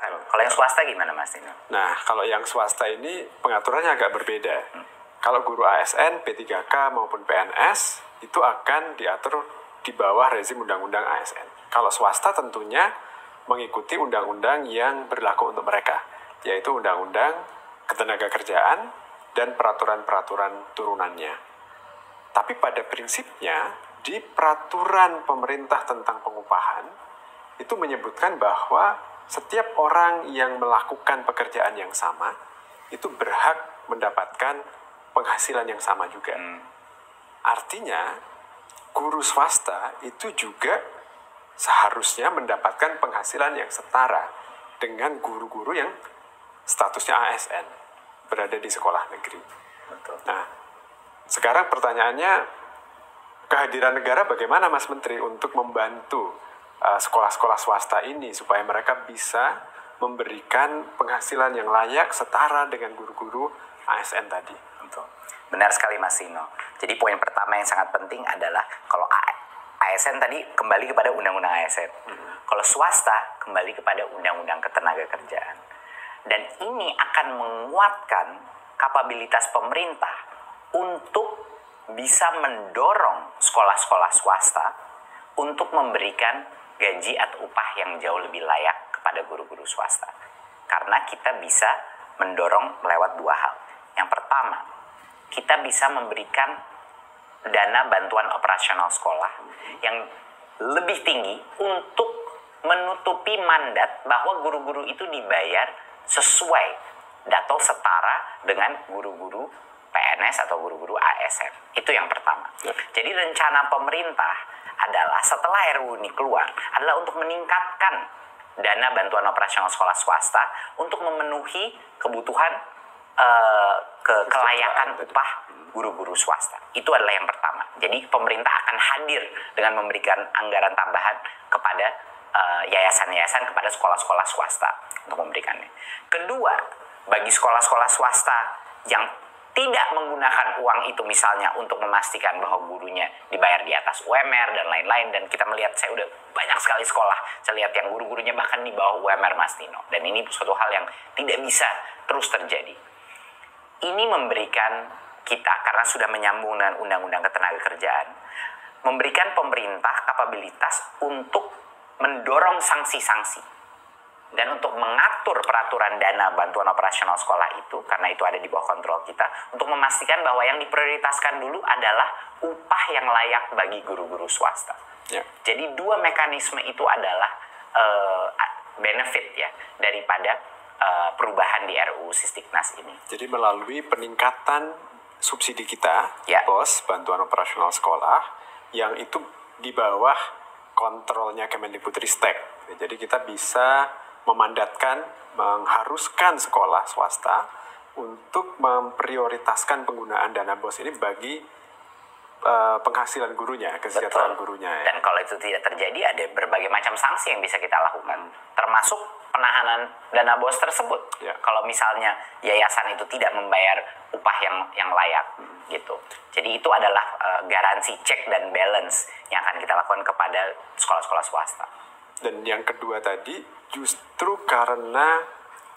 Kalau yang swasta gimana Mas Tino? Nah, kalau yang swasta ini pengaturannya agak berbeda. Kalau guru ASN, P3K maupun PNS itu akan diatur di bawah rezim undang-undang ASN. Kalau swasta tentunya mengikuti undang-undang yang berlaku untuk mereka, yaitu undang-undang ketenagakerjaan dan peraturan-peraturan turunannya. Tapi pada prinsipnya, di peraturan pemerintah tentang pengupahan, itu menyebutkan bahwa setiap orang yang melakukan pekerjaan yang sama, itu berhak mendapatkan penghasilan yang sama juga. Artinya, guru swasta itu juga seharusnya mendapatkan penghasilan yang setara dengan guru-guru yang statusnya ASN, berada di sekolah negeri. Betul. Nah, sekarang pertanyaannya, kehadiran negara bagaimana Mas Menteri untuk membantu sekolah-sekolah swasta ini supaya mereka bisa memberikan penghasilan yang layak setara dengan guru-guru ASN tadi? Betul. Benar sekali Mas Tino. Jadi poin pertama yang sangat penting adalah kalau ASN tadi kembali kepada undang-undang ASN. Kalau swasta kembali kepada undang-undang ketenagakerjaan. Dan ini akan menguatkan kapabilitas pemerintah untuk bisa mendorong sekolah-sekolah swasta untuk memberikan gaji atau upah yang jauh lebih layak kepada guru-guru swasta. Karena kita bisa mendorong lewat dua hal. Yang pertama, kita bisa memberikan dana bantuan operasional sekolah yang lebih tinggi untuk menutupi mandat bahwa guru-guru itu dibayar sesuai atau setara dengan guru-guru PNS atau guru-guru ASN. Itu yang pertama. Jadi rencana pemerintah adalah setelah RUU ini keluar adalah untuk meningkatkan dana bantuan operasional sekolah swasta untuk memenuhi kebutuhan kelayakan upah guru-guru swasta. Itu adalah yang pertama. Jadi pemerintah akan hadir dengan memberikan anggaran tambahan kepada yayasan-yayasan, kepada sekolah-sekolah swasta untuk memberikannya. Kedua, bagi sekolah-sekolah swasta yang tidak menggunakan uang itu misalnya untuk memastikan bahwa gurunya dibayar di atas UMR dan lain-lain, dan kita melihat, saya udah banyak sekali sekolah, saya lihat yang guru-gurunya bahkan di bawah UMR Mas Tino, dan ini suatu hal yang tidak bisa terus terjadi. Ini memberikan kita, karena sudah menyambung dengan undang-undang ketenagakerjaan, memberikan pemerintah kapabilitas untuk mendorong sanksi-sanksi dan untuk mengatur peraturan dana bantuan operasional sekolah itu, karena itu ada di bawah kontrol kita, untuk memastikan bahwa yang diprioritaskan dulu adalah upah yang layak bagi guru-guru swasta. Jadi dua mekanisme itu adalah benefit ya daripada perubahan di RUU Sistiknas ini. Jadi melalui peningkatan subsidi kita, BOS, bantuan operasional sekolah, yang itu di bawah kontrolnya Kemendikbudristek. Jadi kita bisa memandatkan, mengharuskan sekolah swasta untuk memprioritaskan penggunaan dana BOS ini bagi penghasilan gurunya, kesejahteraan gurunya. Ya. Dan kalau itu tidak terjadi, ada berbagai macam sanksi yang bisa kita lakukan, termasuk penahanan dana BOS tersebut. Kalau misalnya yayasan itu tidak membayar upah yang layak, gitu. Jadi itu adalah garansi check dan balance yang akan kita lakukan kepada sekolah-sekolah swasta. Dan yang kedua tadi, justru karena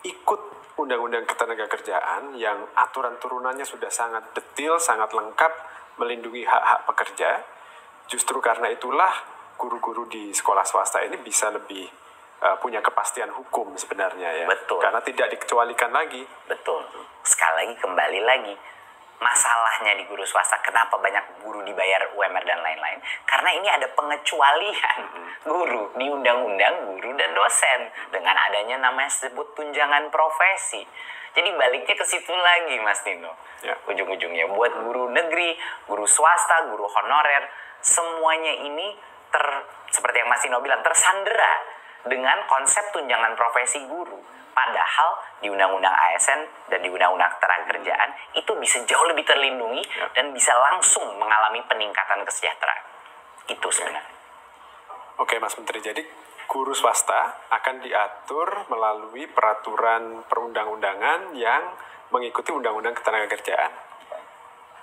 ikut Undang-Undang Ketenagakerjaan yang aturan turunannya sudah sangat detail, sangat lengkap, melindungi hak-hak pekerja, justru karena itulah guru-guru di sekolah swasta ini bisa lebih punya kepastian hukum sebenarnya ya. Betul. Karena tidak dikecualikan lagi. Betul. Sekali lagi, kembali lagi. Masalahnya di guru swasta, kenapa banyak guru dibayar UMR dan lain-lain? Karena ini ada pengecualian guru di undang-undang guru dan dosen dengan adanya namanya disebut tunjangan profesi. Jadi baliknya ke situ lagi Mas Tino. Ujung-ujungnya buat guru negeri, guru swasta, guru honorer, semuanya ini seperti yang Mas Tino bilang, tersandera dengan konsep tunjangan profesi guru. Padahal di Undang-Undang ASN dan di Undang-Undang Ketenagakerjaan itu bisa jauh lebih terlindungi dan bisa langsung mengalami peningkatan kesejahteraan. Itu sebenarnya. Oke Mas Menteri, jadi guru swasta akan diatur melalui peraturan perundang-undangan yang mengikuti Undang-Undang Ketenagakerjaan.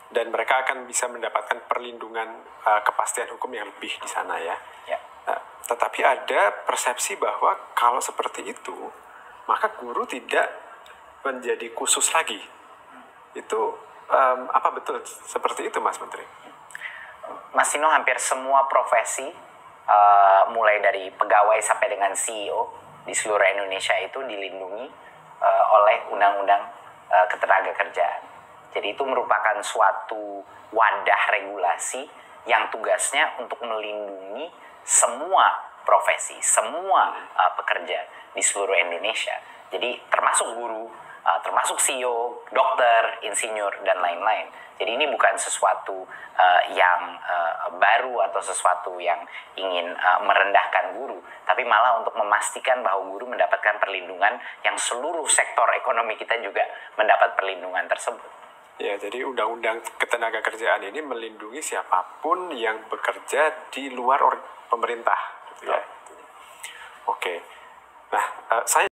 Dan mereka akan bisa mendapatkan perlindungan kepastian hukum yang lebih di sana ya. Nah, tetapi ada persepsi bahwa kalau seperti itu, maka guru tidak menjadi khusus lagi. Itu apa betul seperti itu, Mas Menteri? Mas Tino, hampir semua profesi, mulai dari pegawai sampai dengan CEO di seluruh Indonesia itu dilindungi oleh Undang-Undang Ketenagakerjaan. Jadi itu merupakan suatu wadah regulasi yang tugasnya untuk melindungi semua profesi, semua pekerja di seluruh Indonesia. Jadi termasuk guru, termasuk CEO, dokter, insinyur, dan lain-lain. Jadi ini bukan sesuatu yang baru atau sesuatu yang ingin merendahkan guru, tapi malah untuk memastikan bahwa guru mendapatkan perlindungan yang seluruh sektor ekonomi kita juga mendapat perlindungan tersebut. Ya, jadi Undang-Undang Ketenagakerjaan ini melindungi siapapun yang bekerja di luar pemerintah, gitu ya. Oke. Nah, saya